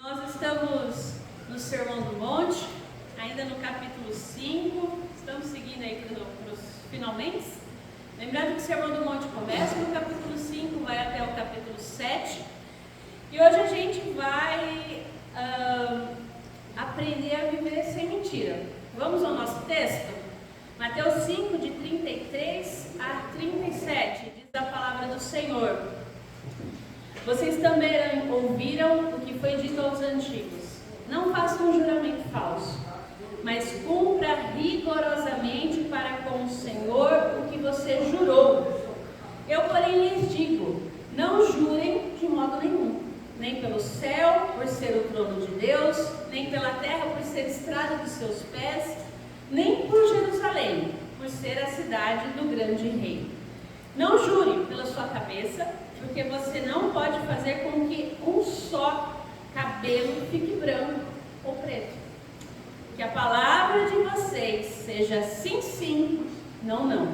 Nós estamos no Sermão do Monte, ainda no capítulo 5, estamos seguindo aí para os finalmente. Lembrando que o Sermão do Monte começa no capítulo 5, vai até o capítulo 7. E hoje a gente vai aprender a viver sem mentira. Vamos ao nosso texto? Mateus 5, de 33 a 37, diz a palavra do Senhor. Vocês também ouviram o que foi dito aos antigos: não façam um juramento falso, mas cumpra rigorosamente para com o Senhor o que você jurou. Eu, porém, lhes digo: não jurem de modo nenhum, nem pelo céu, por ser o trono de Deus, nem pela terra, por ser estrada dos seus pés, nem por Jerusalém, por ser a cidade do grande rei. Não jure pela sua cabeça, porque você não pode fazer com que um só cabelo fique branco ou preto. Que a palavra de vocês seja sim, sim, não, não.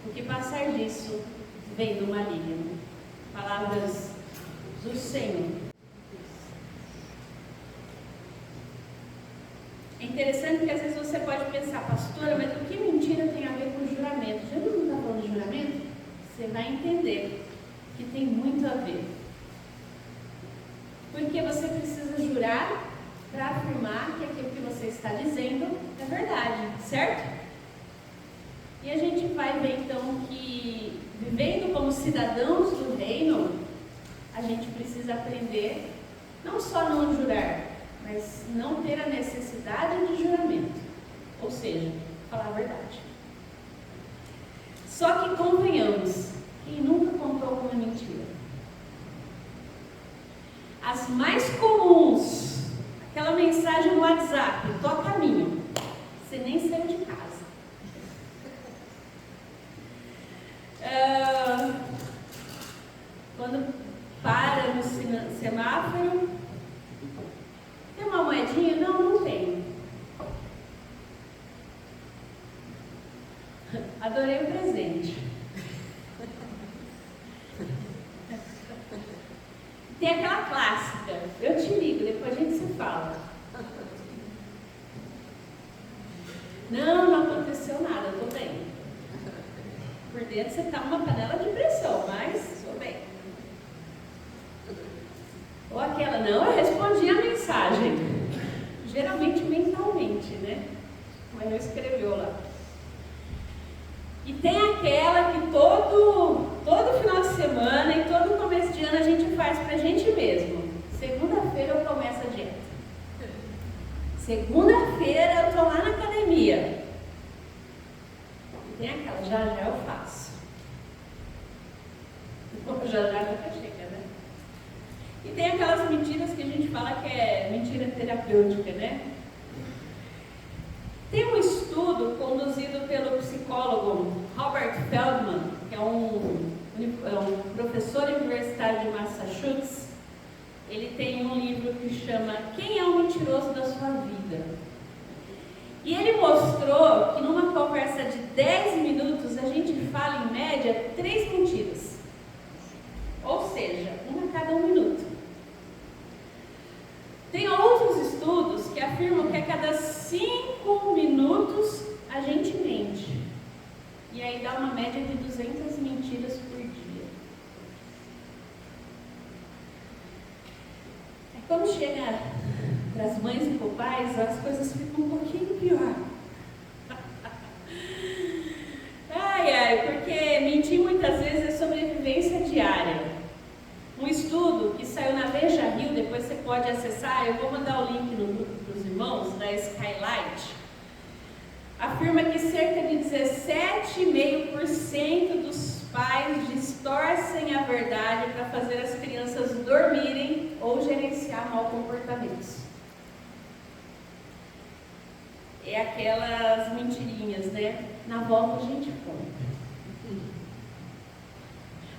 O que passar disso vem do maligno. Palavras do Senhor. É interessante porque às vezes você pode pensar: pastora, mas o que mentira tem a ver com juramento? Jesus não está falando de juramento? Você vai entender que tem muito a ver. Porque você precisa jurar para afirmar que aquilo que você está dizendo é verdade, certo? E a gente vai ver então que, vivendo como cidadãos do reino, a gente precisa aprender não só não jurar, mas não ter a necessidade de juramento, ou seja, falar a verdade. Só que convenhamos, quem nunca contou alguma mentira? As mais comuns, aquela mensagem no WhatsApp: tô a caminho, você nem saiu de casa. Quando para no semáforo: tem uma moedinha? Não, não tem. Adorei o presente. Tem aquela clássica: eu te ligo, depois a gente se fala. Não aconteceu nada, eu tô bem. Por dentro você tá uma panela de pressão, mas tô bem. Ou aquela: não, eu respondi a mensagem. Geralmente mentalmente, né? Mas não escreveu lá. E tem aquela que todo final de semana e todo começo de ano a gente faz pra gente mesmo: segunda-feira eu começo a dieta. Segunda-feira eu tô lá na academia. E tem aquela: já eu faço. Já nunca chega, né? E tem aquelas mentiras que a gente fala que é mentira terapêutica, né? Tem um estudo conduzido pelo psicólogo Robert Feldman, que é um professor universitário de Massachusetts. Ele tem um livro que chama Quem é o Mentiroso da Sua Vida? E ele mostrou que numa conversa de 10 minutos a gente fala em média 3 mentiras. Ou seja, uma a cada 1 minuto. Tem outros estudos que afirmam que a cada 5 minutos a gente mente. E aí dá uma média de 200 mentiras por dia. Quando chega para as mães e para os pais, as coisas ficam um pouquinho pior. Porque mentir muitas vezes é sobrevivência diária. Um estudo que saiu na Veja Rio, depois você pode acessar, eu vou mandar o link no grupo para os irmãos, da Skylight, afirma que cerca de 17,5% dos pais distorcem a verdade para fazer as crianças dormirem ou gerenciar mau comportamentos. É aquelas mentirinhas, né? Na volta a gente compra.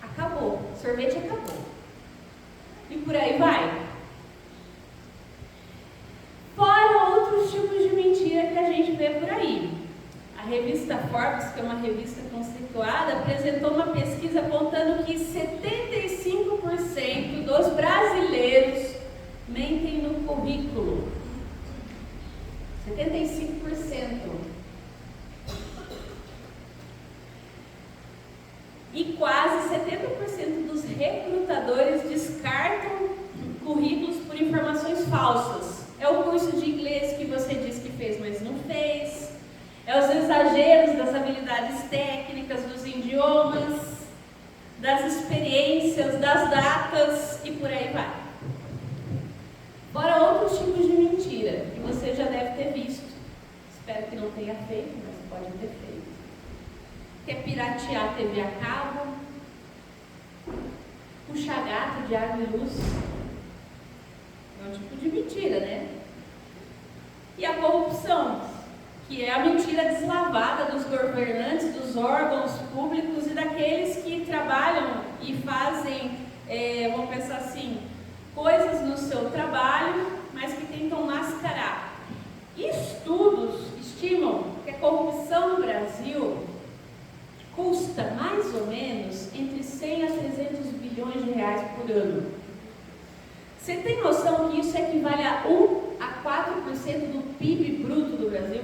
Acabou, sorvete acabou. E por aí vai. Fora outros tipos de mentira que a gente vê por aí. A revista Forbes, que é uma revista conceituada, apresentou uma pesquisa apontando que 75% dos brasileiros mentem no currículo piratear a TV a cabo, puxar gato de água e luz. É um tipo de mentira, né? E a corrupção, que é a mentira deslavada dos governantes, dos órgãos públicos e daqueles que trabalham e fazem, vamos pensar assim, coisas no seu trabalho, mas que tentam mascarar. Estudos estimam que a corrupção no Brasil custa mais ou menos entre 100 a 300 bilhões de reais por ano. Você tem noção que isso equivale a 1 a 4% do PIB bruto do Brasil?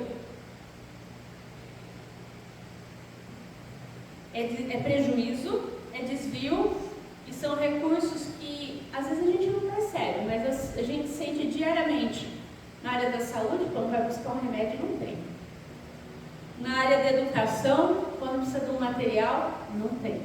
É prejuízo, é desvio e são recursos que às vezes a gente não percebe, mas a gente sente diariamente. Na área da saúde, quando vai buscar um remédio, não tem. Na área da educação, quando precisa de um material, não tem.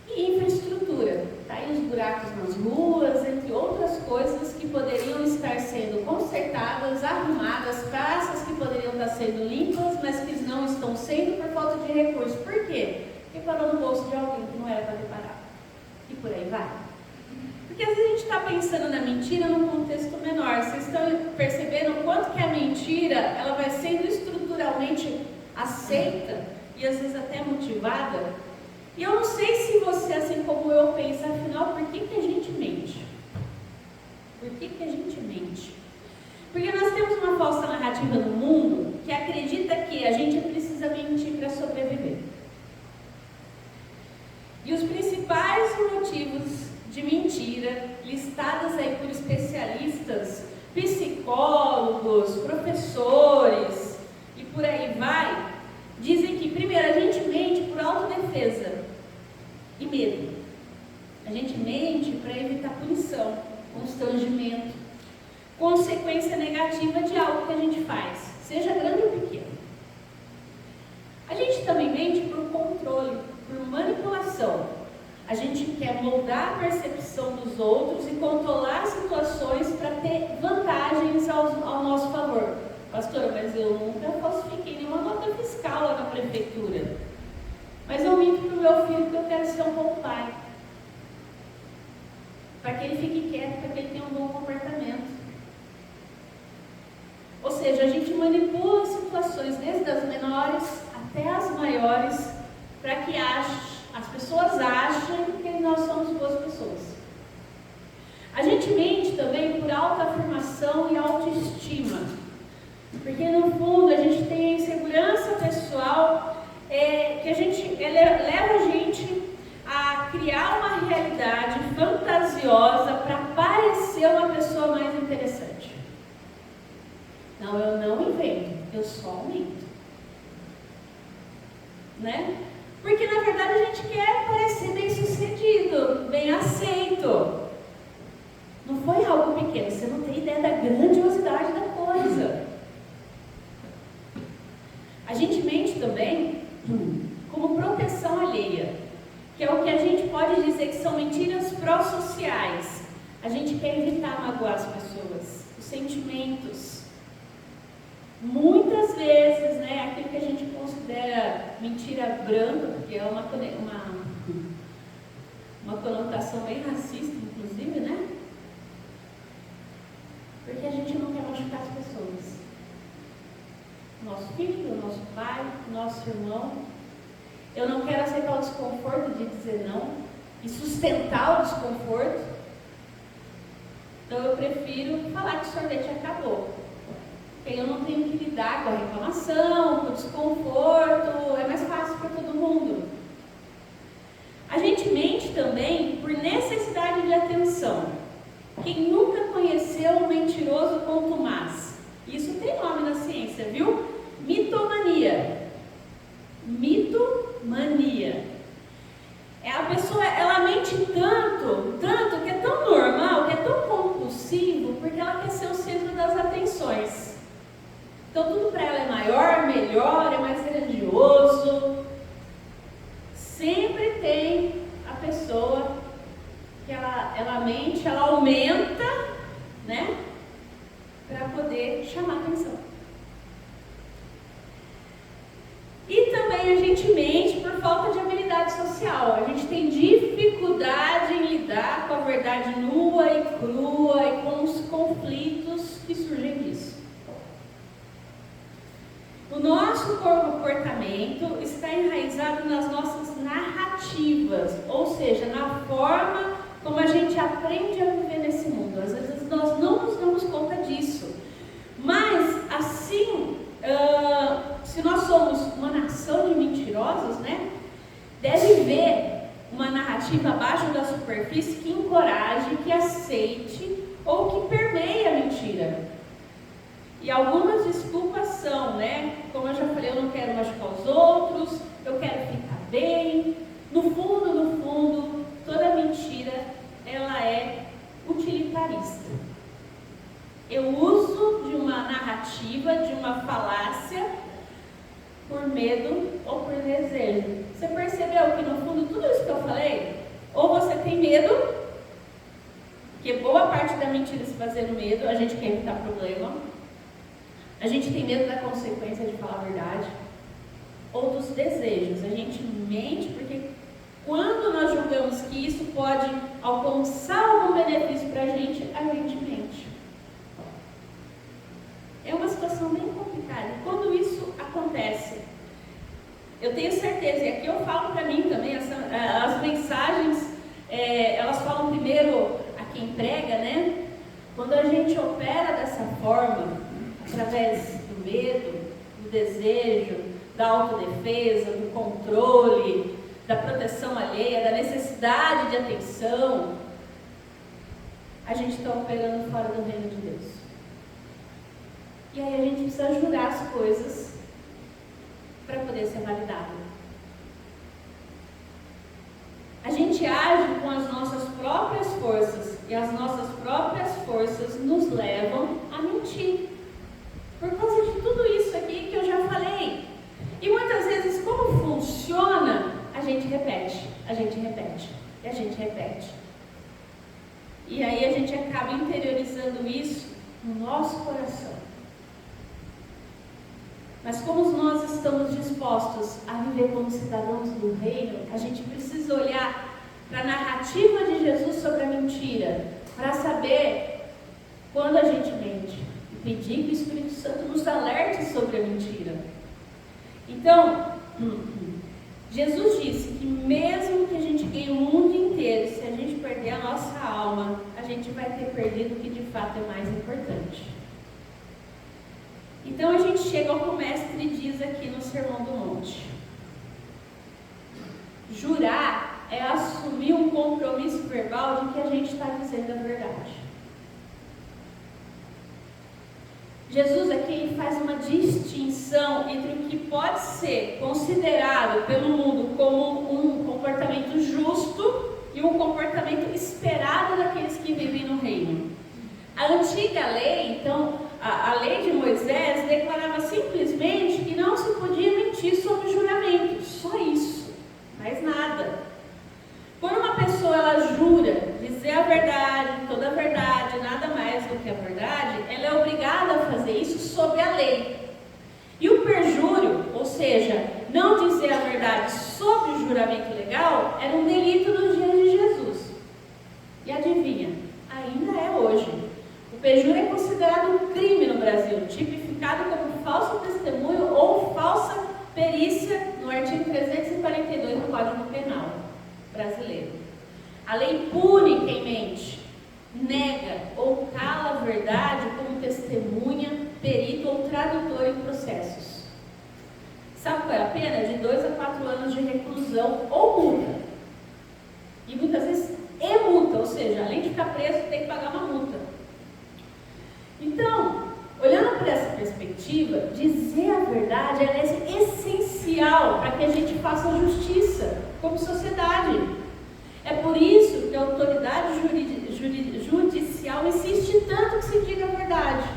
E infraestrutura, tá aí os buracos nas ruas, entre outras coisas que poderiam estar sendo consertadas, arrumadas, praças que poderiam estar sendo limpas, mas que não estão sendo por falta de recursos. Por quê? Porque parou no bolso de alguém que não era para ter parado. E por aí vai. Porque às vezes a gente está pensando na mentira num contexto menor. Vocês estão percebendo o quanto que a mentira ela vai sendo estruturalmente aceita e às vezes até motivada? E eu não sei se você, assim como eu, pensa, afinal, por que a gente mente? Por que a gente mente? Porque nós temos uma falsa narrativa no mundo que acredita que a gente precisa mentir para sobreviver. E os principais motivos de mentira, listadas aí por especialistas, psicólogos, professores e por aí vai, dizem que, primeiro, a gente mente por autodefesa e medo. A gente mente para evitar punição, constrangimento, consequência negativa de algo que a gente faz, seja grande ou pequeno. A gente também mente por controle, por manipulação. A gente quer moldar a percepção dos outros e controlar situações para ter vantagens ao nosso favor. Pastora, mas eu nunca falsifiquei nenhuma nota fiscal lá na prefeitura. Mas eu minto para o meu filho que eu quero ser um bom pai. Para que ele fique quieto, para que ele tenha um bom comportamento. Ou seja, a gente manipula situações desde as menores até as maiores para que as pessoas achem que nós somos boas pessoas. A gente mente também por autoafirmação e autoestima. Porque no fundo a gente tem a insegurança pessoal que leva a gente a criar uma realidade fantasiosa para parecer uma pessoa mais interessante. Não, eu não invento, eu só aumento. Né? Porque na verdade a gente quer parecer bem sucedido, bem aceito. Não foi algo pequeno, você não tem ideia da grandiosidade da coisa. A gente mente também como proteção alheia, que é o que a gente pode dizer que são mentiras pró-sociais. A gente quer evitar magoar as pessoas, os sentimentos. Muitas vezes, né, aquilo que a gente considera mentira branca, porque é uma conotação bem racista, inclusive, né? Porque a gente não quer machucar as pessoas. Nosso filho, nosso pai, nosso irmão. Eu não quero aceitar o desconforto de dizer não e sustentar o desconforto. Então eu prefiro falar que o sorvete acabou. Porque eu não tenho que lidar com a reclamação, com o desconforto, é mais fácil para todo mundo. A gente mente também por necessidade de atenção. Quem nunca conheceu um mentiroso contumaz? Isso tem nome na ciência, viu? Mitomania. Mitomania. A pessoa, ela mente tanto, que é tão normal, que é tão compulsivo, porque ela quer ser o centro das atenções. Então tudo para ela é maior, melhor, é mais grandioso. Sempre tem a pessoa que ela mente, ela aumenta, né? Para poder chamar atenção. E também a gente verdade nua e crua e com os conflitos que surgem disso. O nosso comportamento está enraizado nas nossas narrativas, ou seja, na forma como a gente aprende a viver nesse mundo. Às vezes nós não nos damos conta disso, mas assim, se nós somos uma nação de mentirosos, né, deve haver uma narrativa abaixo da superfície que encoraje, que aceite ou que permeie a mentira. E algumas desculpas são, né? Como eu já falei, eu não quero machucar os outros, eu quero ficar bem. No fundo, toda mentira, ela é utilitarista. Eu uso de uma narrativa, de uma falácia, por medo ou por desejo. Você percebeu que no fundo, tudo isso que eu falei, ou você tem medo, porque boa parte da mentira se baseia no medo, a gente quer evitar problema. A gente tem medo da consequência de falar a verdade, ou dos desejos. A gente mente porque quando nós julgamos que isso pode alcançar algum benefício para a gente mente. É uma situação bem complicada. Quando isso acontece, eu tenho certeza, e aqui eu falo para mim também, as mensagens, elas falam primeiro a quem prega, né? Quando a gente opera dessa forma, através do medo, do desejo, da autodefesa, do controle, da proteção alheia, da necessidade de atenção, a gente está operando fora do reino de Deus. E aí a gente precisa jurar as coisas para poder ser validado. A gente age com as nossas próprias forças, e as nossas próprias forças nos levam a mentir. Por causa de tudo isso aqui que eu já falei. E muitas vezes, como funciona, a gente repete. E aí a gente acaba interiorizando isso no nosso coração. Mas como nós estamos dispostos a viver como cidadãos do reino, a gente precisa olhar para a narrativa de Jesus sobre a mentira, para saber quando a gente mente. Pedir que o Espírito Santo nos alerte sobre a mentira. Então, Jesus disse que mesmo que a gente ganhe o mundo inteiro, se a gente perder a nossa alma, a gente vai ter perdido o que de fato é mais importante. Então a gente chega ao que o mestre diz aqui no Sermão do Monte. Jurar é assumir um compromisso verbal de que a gente está dizendo a verdade. Jesus aqui faz uma distinção entre o que pode ser considerado pelo mundo como um comportamento justo e um comportamento esperado daqueles que vivem no reino. A antiga lei, então, a lei de Moisés declarava simplesmente que não se podia mentir sobre juramento, só isso, mais nada. Quando uma pessoa ela jura dizer a verdade, toda a verdade, nada mais do que a verdade, ela é obrigada a fazer isso sob a lei. E o perjúrio, ou seja, não dizer a verdade sobre o juramento legal, era um delito nos dias de Jesus. E adivinha? Ainda é hoje. O perjúrio é considerado um crime no Brasil, tipificado como falso testemunho ou falsa perícia no artigo 342 do Código Penal brasileiro. A lei pune quem mente, nega ou cala a verdade como testemunha, perito ou tradutor em processos. Sabe qual é a pena? De 2 a 4 anos de reclusão ou multa. E muitas vezes é multa, ou seja, além de ficar preso, tem que pagar uma multa. Então, olhando por essa perspectiva, dizer a verdade é essencial para que a gente faça justiça como sociedade. É por isso que a autoridade judicial insiste tanto que se diga a verdade.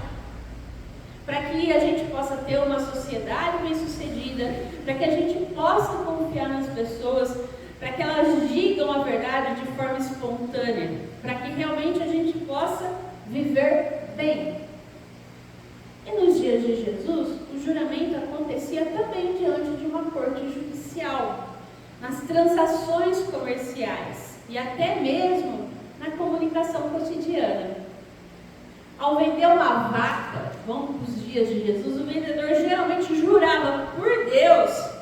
Para que a gente possa ter uma sociedade bem-sucedida, para que a gente possa confiar nas pessoas, para que elas digam a verdade de forma espontânea, para que realmente a gente possa viver bem. E nos dias de Jesus, o juramento acontecia também diante de uma corte judicial, nas transações comerciais e até mesmo na comunicação cotidiana. Ao vender uma vaca, vamos para os dias de Jesus, o vendedor geralmente jurava por Deus,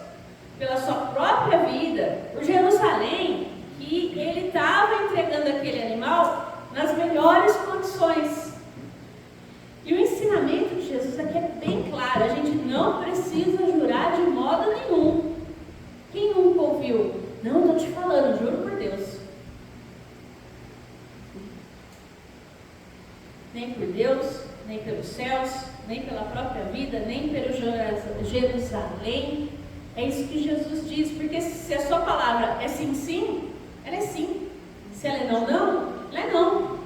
pela sua própria vida, por Jerusalém, que ele estava entregando aquele animal nas melhores condições. E o ensinamento de Jesus aqui é bem claro, a gente não precisa jurar de modo nenhum. Quem nunca ouviu? Não, estou te falando, juro por Deus. Nem por Deus, nem pelos céus, nem pela própria vida, nem pelo Jerusalém. É isso que Jesus diz, porque se a sua palavra é sim, sim, ela é sim. Se ela é não, não, ela é não.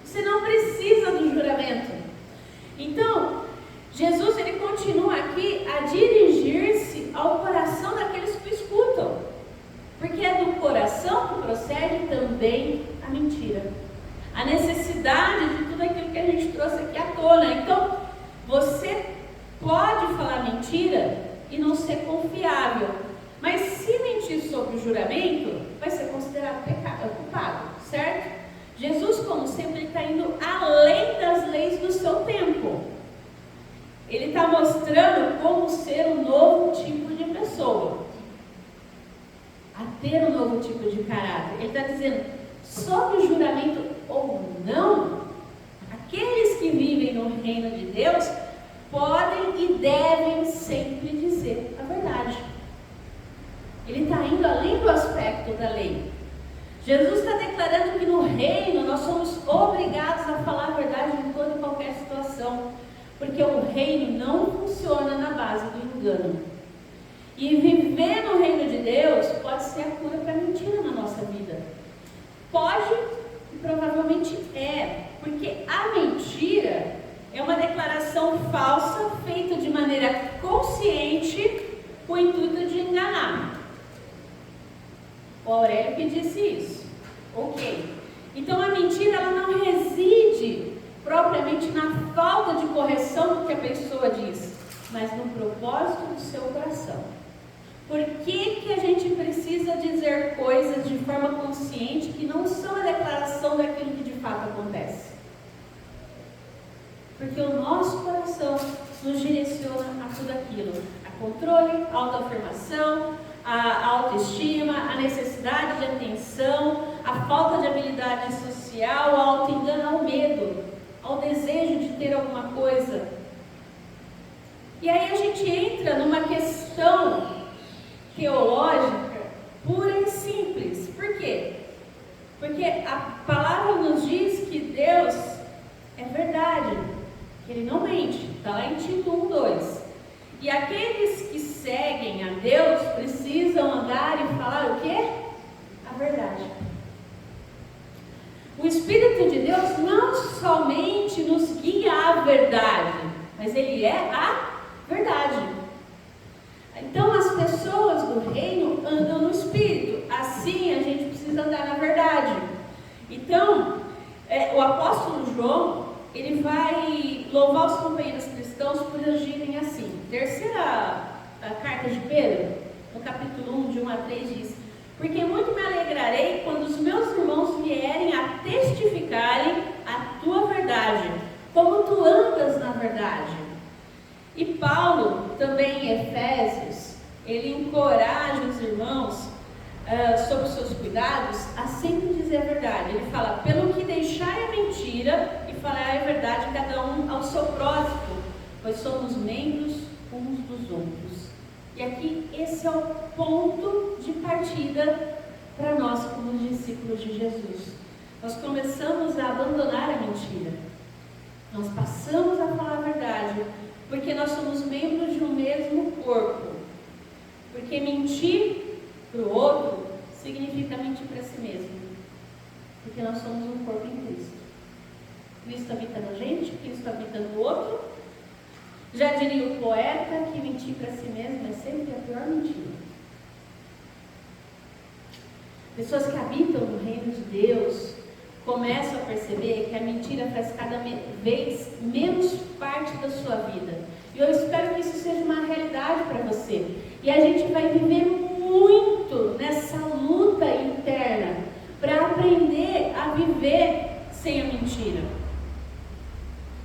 Você não precisa do juramento. Então, Jesus ele continua aqui a dirigir-se ao coração daqueles que o escutam, porque é do coração que procede também a mentira, a necessidade de tudo aquilo que a gente trouxe aqui à tona. Então, você pode falar mentira e não ser confiável, mas se mentir sobre o juramento, vai ser considerado culpado, certo? Jesus, como sempre, ele está indo além das leis do seu tempo. Ele está mostrando como ser um novo tipo de pessoa, a ter um novo tipo de caráter. Ele está dizendo, sobre o juramento ou não, aqueles que vivem no reino de Deus podem e devem sempre dizer a verdade. Ele está indo além do aspecto da lei. Jesus está declarando que no reino nós somos obrigados a falar a verdade em toda e qualquer situação, porque o reino não funciona na base do engano. E viver no reino de Deus pode ser a cura para a mentira na nossa vida. Pode e provavelmente é, porque a mentira é uma declaração falsa feita de maneira consciente com o intuito de enganar. O Aurélio que disse isso. Ok. Então a mentira ela não reside propriamente na falta de correção do que a pessoa diz, mas no propósito do seu coração. Por que a gente precisa dizer coisas de forma consciente que não são a declaração daquilo que de fato acontece? Porque o nosso coração nos direciona a tudo aquilo. A controle, a autoafirmação, a autoestima, a necessidade de atenção, a falta de habilidade social, o auto-engano, ao medo, ao desejo de ter alguma coisa. E aí a gente entra numa questão teológica pura e simples. Por quê? Porque a palavra nos diz que Deus é verdade, que Ele não mente. Está lá em Tito 1:2. E aqueles que seguem a Deus precisam andar e falar o quê? A verdade. O Espírito de Deus não somente nos guia à verdade, mas Ele é a verdade. Então as pessoas do reino andam no Espírito, assim a gente precisa andar na verdade. Então, o apóstolo João, ele vai louvar os companheiros cristãos por agirem assim. Terceira carta de Pedro, no capítulo 1, de 1 a 3, diz: porque muito me alegrarei quando os meus irmãos vierem a testificarem a tua verdade, como tu andas na verdade. E Paulo, também em Efésios, ele encoraja os irmãos sobre os seus cuidados a sempre dizer a verdade. Ele fala, pelo que deixai a mentira e falar a verdade, cada um ao seu próximo, pois somos membros uns dos outros. E aqui esse é o ponto de partida para nós como discípulos de Jesus. Nós começamos a abandonar a mentira. Nós passamos a falar a verdade, porque nós somos membros de um mesmo corpo. Porque mentir para o outro significa mentir para si mesmo. Porque nós somos um corpo em Cristo. Cristo habita na gente, Cristo habita no outro. Já diria o poeta que mentir para si mesmo é sempre a pior mentira. Pessoas que habitam no reino de Deus começam a perceber que a mentira faz cada vez menos parte da sua vida. E eu espero que isso seja uma realidade para você. E a gente vai viver muito nessa luta interna para aprender a viver sem a mentira.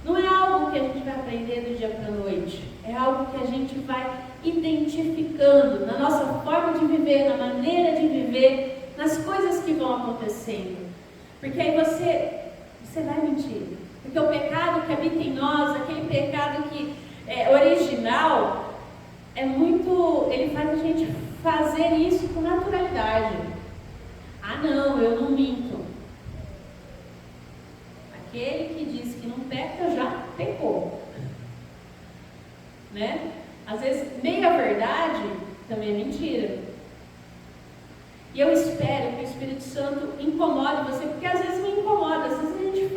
Não é algo que a gente vai aprender do dia para a noite. É algo que a gente vai identificando na nossa forma de viver, na maneira de viver, nas coisas que vão acontecendo. Porque aí você vai mentir. Porque o pecado que habita em nós, aquele pecado que é original, ele faz a gente fazer isso com naturalidade. Ah não, eu não minto. Aquele que diz que não peca já pecou, né? Às vezes meia verdade também é mentira. E eu espero que o Espírito Santo incomode você, porque às vezes me incomoda. Às vezes a gente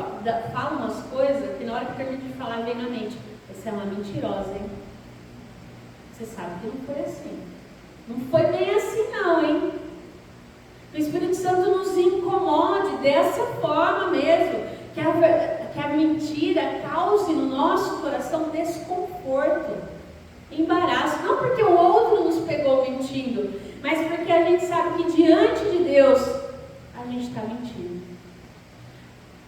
fala umas coisas que na hora que termina de falar vem na mente: você é uma mentirosa, hein? Você sabe que não foi assim. Não foi bem assim não, hein? O Espírito Santo nos incomode dessa forma mesmo. Que a mentira cause no nosso coração desconforto, embaraço. Não porque o outro nos pegou mentindo, mas porque a gente sabe que diante de Deus a gente está mentindo.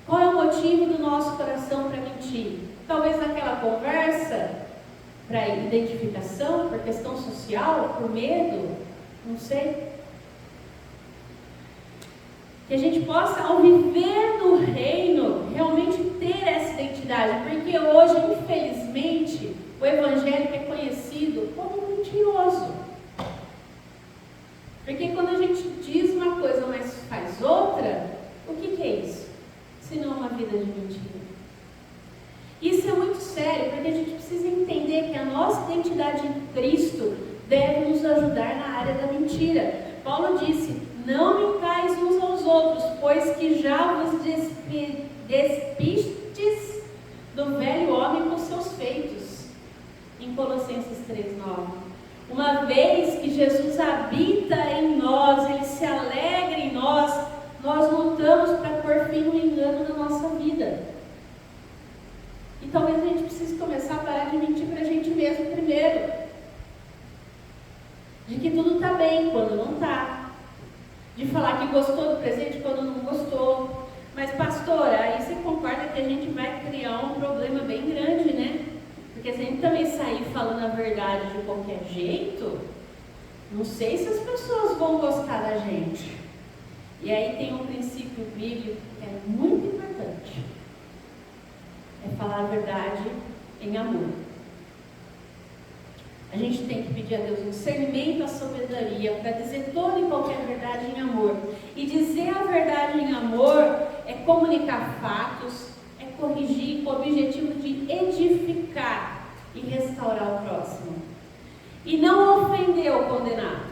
Qual é o motivo do nosso coração para mentir? Talvez naquela conversa, para identificação, por questão social, por medo, não sei. Que a gente possa, ao viver no reino, realmente ter essa identidade. Porque hoje, infelizmente, o evangélico é conhecido como mentiroso. Porque quando a gente diz uma coisa, mas faz outra, o que é isso? Se não uma vida de mentira. Isso é muito sério, porque a gente precisa entender que a nossa identidade em Cristo deve nos ajudar na área da mentira. Paulo disse: não mintais uns aos outros, pois que já vos despistes do velho homem com seus feitos. Em Colossenses 3:9. Uma vez que Jesus habita em nós, Ele se alegra em nós, nós lutamos para pôr fim no engano na nossa vida. E talvez a gente precise começar a parar de mentir para a gente mesmo primeiro. De que tudo está bem quando não está. De falar que gostou do presente quando não gostou. Mas pastora, aí você concorda que a gente vai criar um problema bem grande, né? Porque se a gente também sair falando a verdade de qualquer jeito, não sei se as pessoas vão gostar da gente. E aí tem um princípio bíblico que é muito importante. É falar a verdade em amor. A gente tem que pedir a Deus o discernimento, a sabedoria para dizer toda e qualquer verdade em amor. E dizer a verdade em amor é comunicar fatos, é corrigir com o objetivo de edificar e restaurar o próximo. E não ofender ou condenar.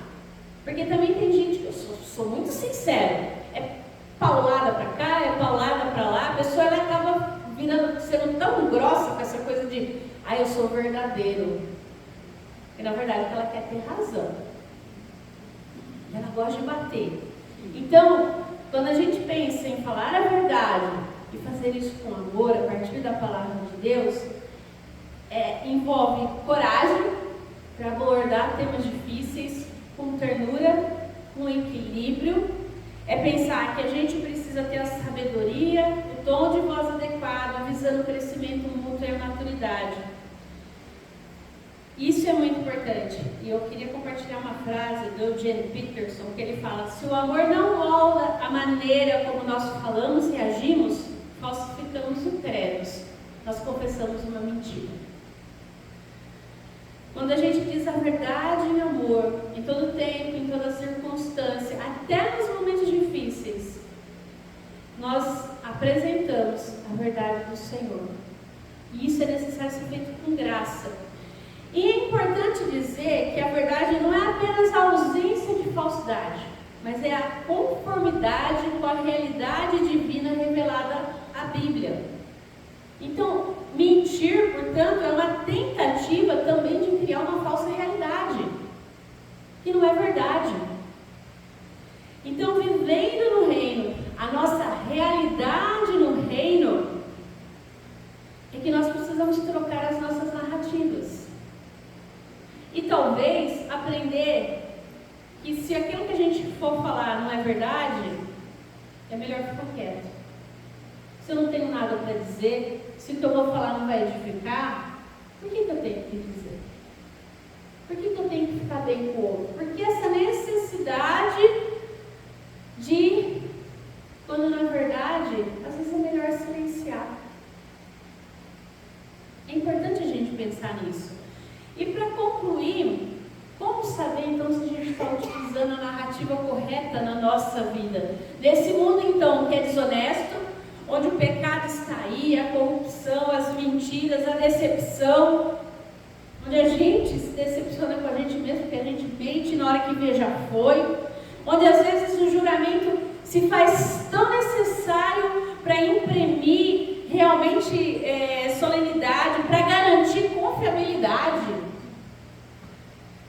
Porque também tem gente que eu sou muito sincero, é paulada para cá, é paulada para lá, a pessoa ela acaba sendo tão grossa com essa coisa de eu sou verdadeiro. E na verdade ela quer ter razão. Ela gosta de bater. Então, quando a gente pensa em falar a verdade e fazer isso com amor, a partir da palavra de Deus, envolve coragem para abordar temas difíceis com ternura, com equilíbrio. É pensar que a gente precisa ter a sabedoria, o tom de voz adequado, visando o crescimento mútuo e a maturidade. Isso é muito importante. E eu queria compartilhar uma frase do Eugene Peterson, que ele fala: se o amor não molda a maneira como nós falamos e agimos, falsificamos o credo, nós confessamos uma mentira. Quando a gente diz a verdade em amor, em todo tempo, em toda circunstância, até nos momentos difíceis, nós apresentamos a verdade do Senhor. E isso é necessário ser feito com graça. E é importante dizer que a verdade não é apenas a ausência de falsidade, mas é a conformidade com a realidade divina revelada à Bíblia. Então, mentir, portanto, é uma tentativa também de criar uma falsa realidade, que não é verdade. Então, vivendo no reino, a nossa realidade no reino é que nós precisamos trocar as nossas narrativas. E talvez aprender que se aquilo que a gente for falar não é verdade, é melhor ficar quieto. se eu não tenho nada para dizer, se o que eu vou falar não vai edificar, por que eu tenho que dizer? Por que eu tenho que ficar bem com o outro? Porque essa necessidade de, quando na verdade, às vezes é melhor silenciar. É importante a gente pensar nisso. E para concluir, como saber então se a gente está utilizando a narrativa correta na nossa vida? Nesse mundo então que é desonesto, onde o pecado está aí, a corrupção, as mentiras, a decepção, onde a gente se decepciona com a gente mesmo, porque a gente mente na hora que vê já foi, onde às vezes o juramento se faz tão necessário para imprimir realmente solenidade, para garantir confiabilidade.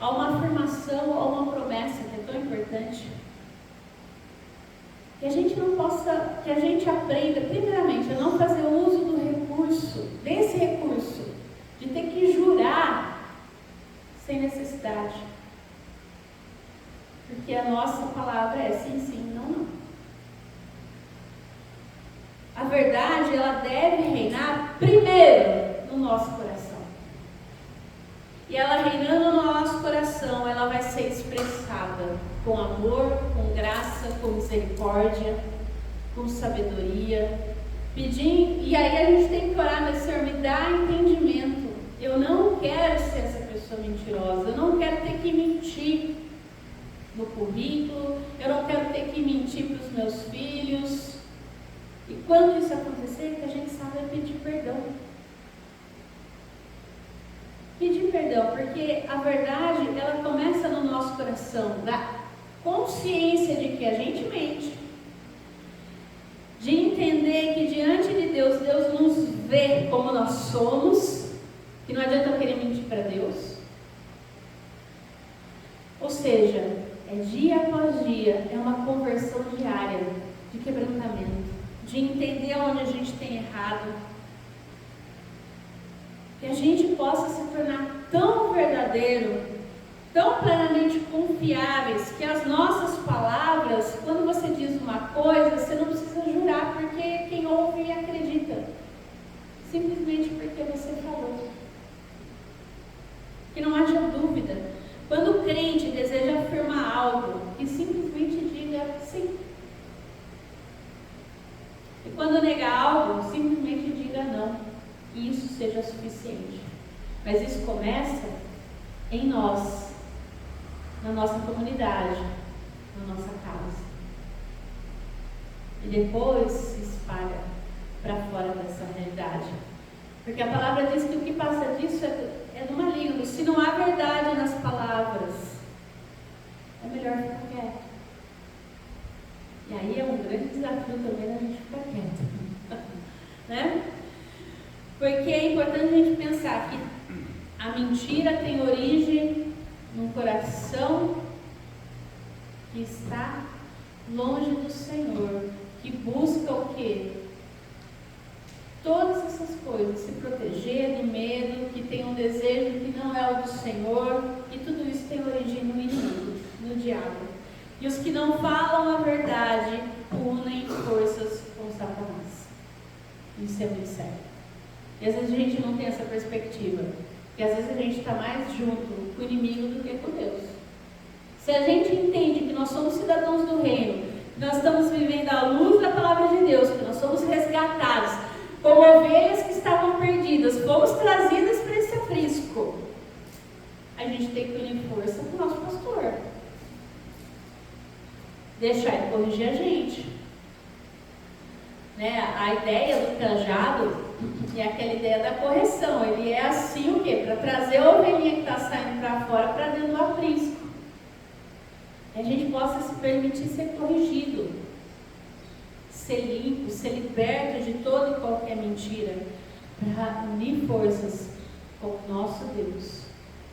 Há uma afirmação, há uma promessa que é tão importante. Que a gente não possa, que a gente aprenda, primeiramente, a não fazer uso do recurso, desse recurso, de ter que jurar sem necessidade. Porque a nossa palavra é sim, sim, não, não. A verdade, ela deve reinar primeiro no nosso coração. E ela reinando no nosso coração, ela vai ser expressada com amor, com graça, com misericórdia, com sabedoria. Pedindo, e aí a gente tem que orar, mas Senhor, me dá entendimento. Eu não quero ser essa pessoa mentirosa, eu não quero ter que mentir no currículo, eu não quero ter que mentir para os meus filhos. E quando isso acontecer, que a gente sabe é pedir perdão. Pedir perdão, porque a verdade, ela começa no nosso coração, da consciência de que a gente mente, de entender que diante de Deus, Deus nos vê como nós somos, que não adianta eu querer mentir para Deus. Ou seja, é dia após dia, é uma conversão diária, de quebrantamento, de entender onde a gente tem errado, que a gente possa se tornar tão verdadeiro, tão plenamente confiáveis, que as nossas palavras, quando você diz uma coisa, você não precisa jurar, porque quem ouve acredita, simplesmente porque você falou. Que não haja dúvida. Quando o crente deseja afirmar algo, que simplesmente diga sim. E quando negar algo, simplesmente diga não. E isso seja suficiente. Mas isso começa em nós, na nossa comunidade, na nossa casa. E depois se espalha para fora dessa realidade. Porque a palavra diz que o que passa disso é do maligno. Se não há verdade nas palavras, é melhor ficar quieto. E aí é um grande desafio também a gente ficar quieto. Né? Porque é importante a gente pensar que a mentira tem origem num coração que está longe do Senhor, que busca o quê? Todas essas coisas, se proteger do medo, que tem um desejo que não é o do Senhor, e tudo isso tem origem no inimigo, no diabo. E os que não falam a verdade unem forças com Satanás. Isso é muito sério. E às vezes a gente não tem essa perspectiva, porque às vezes a gente está mais junto com o inimigo do que com Deus. Se a gente entende que nós somos cidadãos do reino, que nós estamos vivendo à luz da palavra de Deus, que nós somos resgatados, como ovelhas que estavam perdidas, fomos trazidas para esse aprisco, a gente tem que unir força com o nosso pastor. Deixar ele corrigir a gente. Né? A ideia do cajado é aquela ideia da correção. Ele é assim o quê? Para trazer a ovelhinha que está saindo para fora para dentro do aprisco. E a gente possa se permitir ser corrigido, ser limpo, ser liberto de toda e qualquer mentira, para unir forças com o nosso Deus,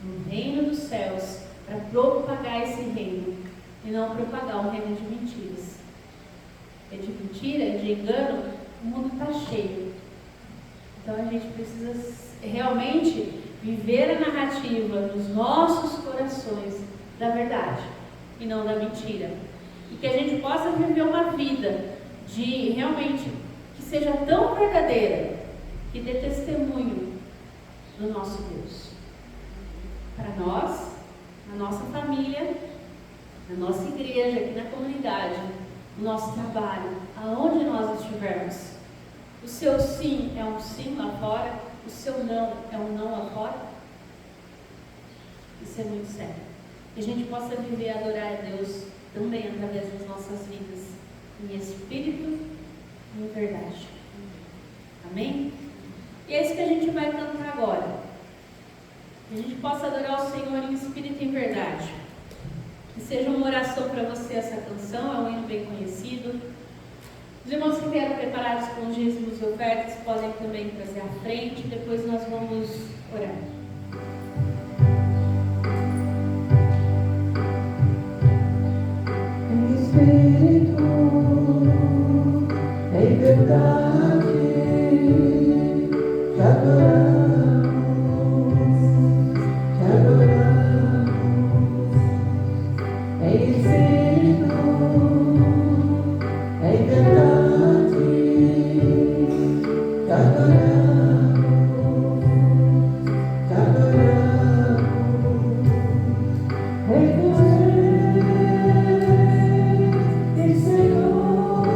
no reino dos céus, para propagar esse reino, e não propagar um reino de mentiras. É de mentira, é de engano, o mundo está cheio. Então a gente precisa realmente viver a narrativa nos nossos corações da verdade e não da mentira. E que a gente possa viver uma vida de realmente que seja tão verdadeira, que dê testemunho do nosso Deus. Para nós, na nossa família, na nossa igreja, aqui na comunidade, no nosso trabalho, aonde nós estivermos. O seu sim é um sim lá fora, o seu não é um não lá fora. Isso é muito sério. Que a gente possa viver e adorar a Deus também através das nossas vidas, em espírito e em verdade. Amém? E é isso que a gente vai cantar agora. Que a gente possa adorar o Senhor em espírito e em verdade. Que seja uma oração para você essa canção, é um hino bem conhecido. Os irmãos que vieram preparados com os dízimos e ofertas podem também trazer à frente, depois nós vamos orar. Em espírito, em verdade, te adoramos, te adoramos. Em espírito, em verdade, te adoramos, te adoramos. Em Senhor,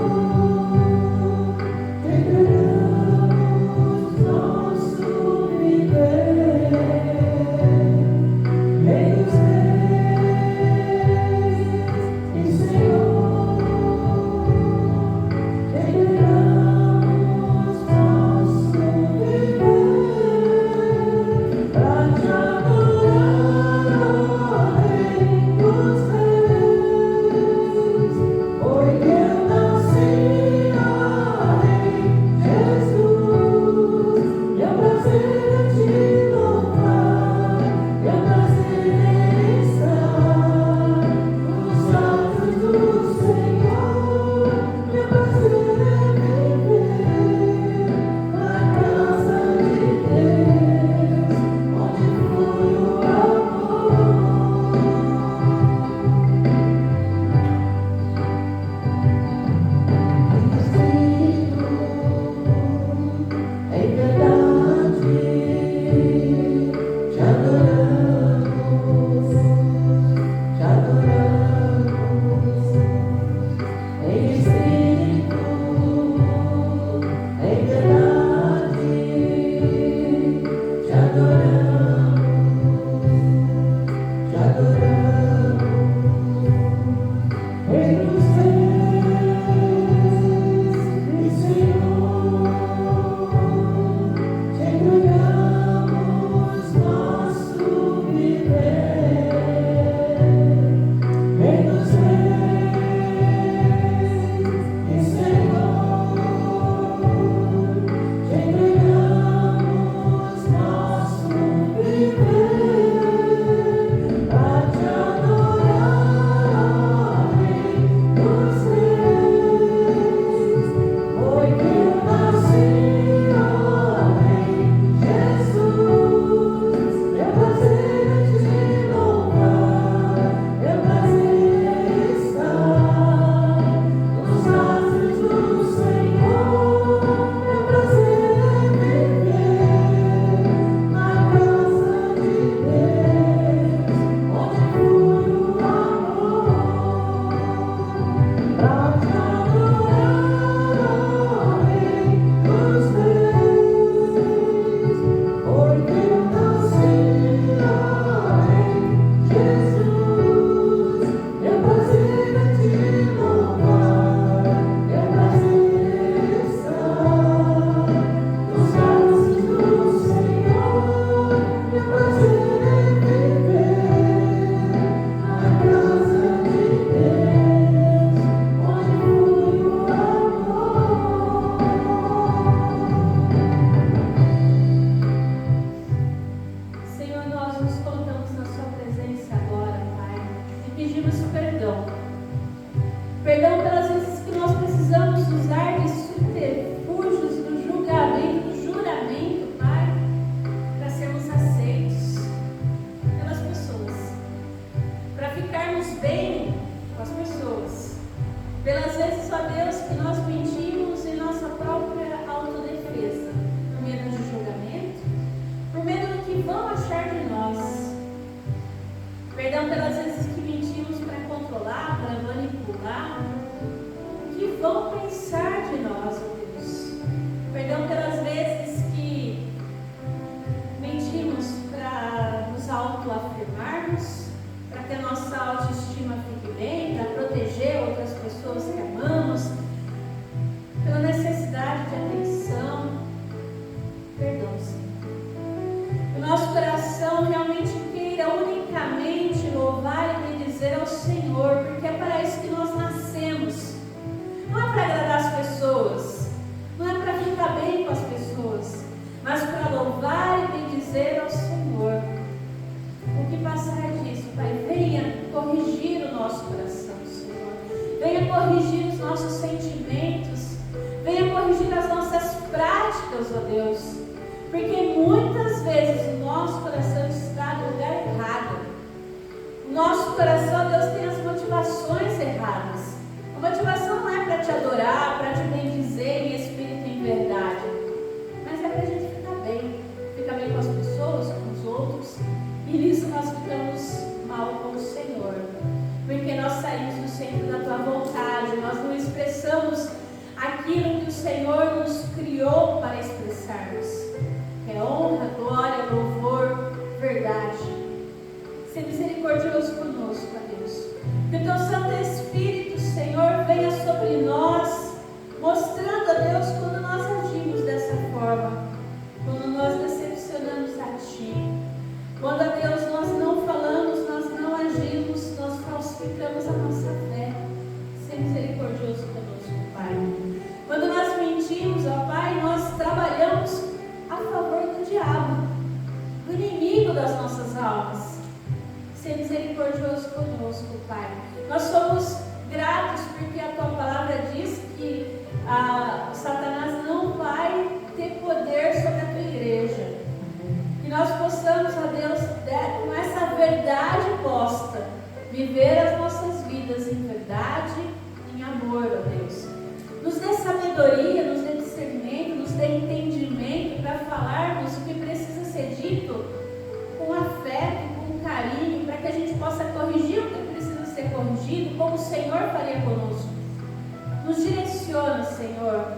entregamos nosso corrigir os nossos sentimentos, venha corrigir as nossas práticas, ó Deus, porque muitas vezes o nosso coração está no lugar errado. O nosso coração, Deus, tem as motivações erradas. A motivação não é para te adorar, para te bendizer em espírito e em verdade, mas é para a gente ficar bem com as pessoas, com os outros, e nisso nós ficamos mal com o Senhor, porque nós saímos do centro da tua vontade, nós não expressamos aquilo que o Senhor nos criou para expressarmos, que é honra, glória, louvor, verdade. Ser misericordioso conosco, ó Deus. Que o teu Santo Espírito, Senhor, venha sobre nós, mostrando, ó Deus, quando nós agimos dessa forma, quando nós decepcionamos a Ti, quando, ó Deus, nós não falamos, nós não agimos, nós falsificamos a nossa fé. Ser misericordioso conosco, Pai. Quando nós mentimos, ó Pai, nós trabalhamos a favor do diabo, do inimigo das nossas almas. Ser misericordioso conosco, Pai. Nós somos gratos porque a Tua palavra diz que Satanás não vai ter poder sobre a Tua igreja. Que nós possamos, ó Deus, com essa verdade posta, viver as nossas vidas em verdade, em amor, ó Deus. Nos dê sabedoria, nos dê discernimento, nos dê entendimento para falarmos o que precisa ser dito com afeto, com carinho, para que a gente possa corrigir o que precisa ser corrigido, como o Senhor faria conosco. Nos direciona, Senhor.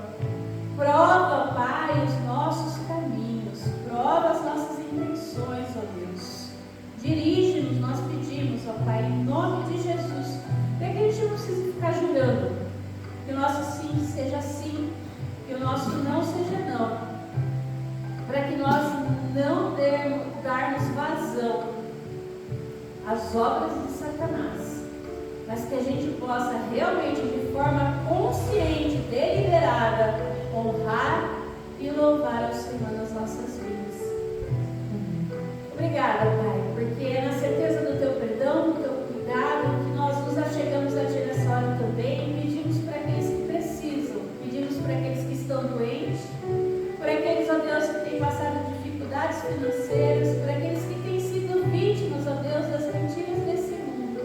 Prova, Pai, os nossos caminhos. Prova as nossas intenções, ó Deus. Dirige-nos, nós pedimos, ó Pai, em nome de Jesus, para que a gente não precise ficar jurando. Que o nosso sim seja sim, que o nosso não seja não. Para que nós não darmos vazão às obras de Satanás, mas que a gente possa realmente, de forma consciente, deliberada, honrar e louvar ao Senhor nas nossas vidas. Obrigada, Pai, porque é na certeza do Teu perdão, do Teu cuidado, que nós nos achegamos a Ti nessa hora também e pedimos para aqueles que precisam, pedimos para aqueles que estão doentes, por aqueles, ó Deus, que têm passado dificuldades financeiras, por aqueles que têm sido vítimas, ó Deus, das mentiras desse mundo.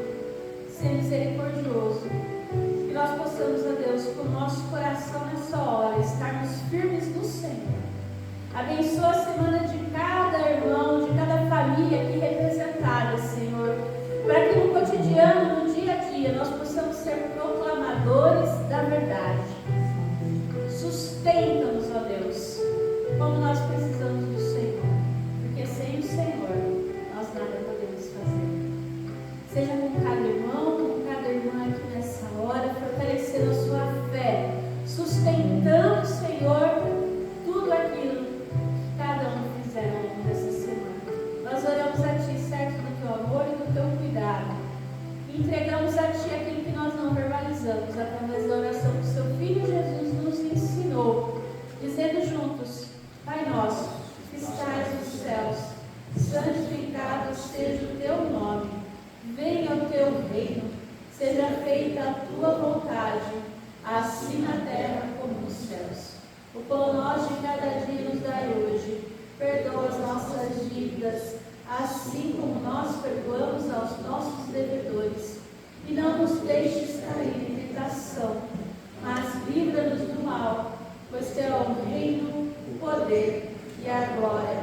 Ser misericordioso. Que nós possamos, ó Deus, com o nosso coração nessa hora, estarmos firmes no Senhor. Abençoa a semana de cada irmão, de cada família aqui representada, Senhor, para que no cotidiano, no dia a dia, nós possamos ser proclamadores da verdade. Sustenta-nos, ó Deus, como nós precisamos do Senhor, porque sem o Senhor nós nada podemos fazer. Seja com cada irmão, com cada irmã aqui nessa hora, fortalecendo a sua fé, sustentando, Senhor, tudo aquilo que cada um fizer ao longo dessa semana. Nós oramos a Ti, certo do Teu amor e do Teu cuidado. E entregamos a Ti aquilo que nós não verbalizamos, através da oração que o Seu Filho Jesus nos ensinou, dizendo juntos: Pai nosso, que estais nos céus, santificado seja o Teu nome. Venha o Teu reino, seja feita a Tua vontade, assim na terra como nos céus. O pão nosso de cada dia nos dai hoje. Perdoa as nossas dívidas, assim como nós perdoamos aos nossos devedores. E não nos deixes cair em tentação, mas livra-nos do mal, pois Teu é o reino, o poder e a glória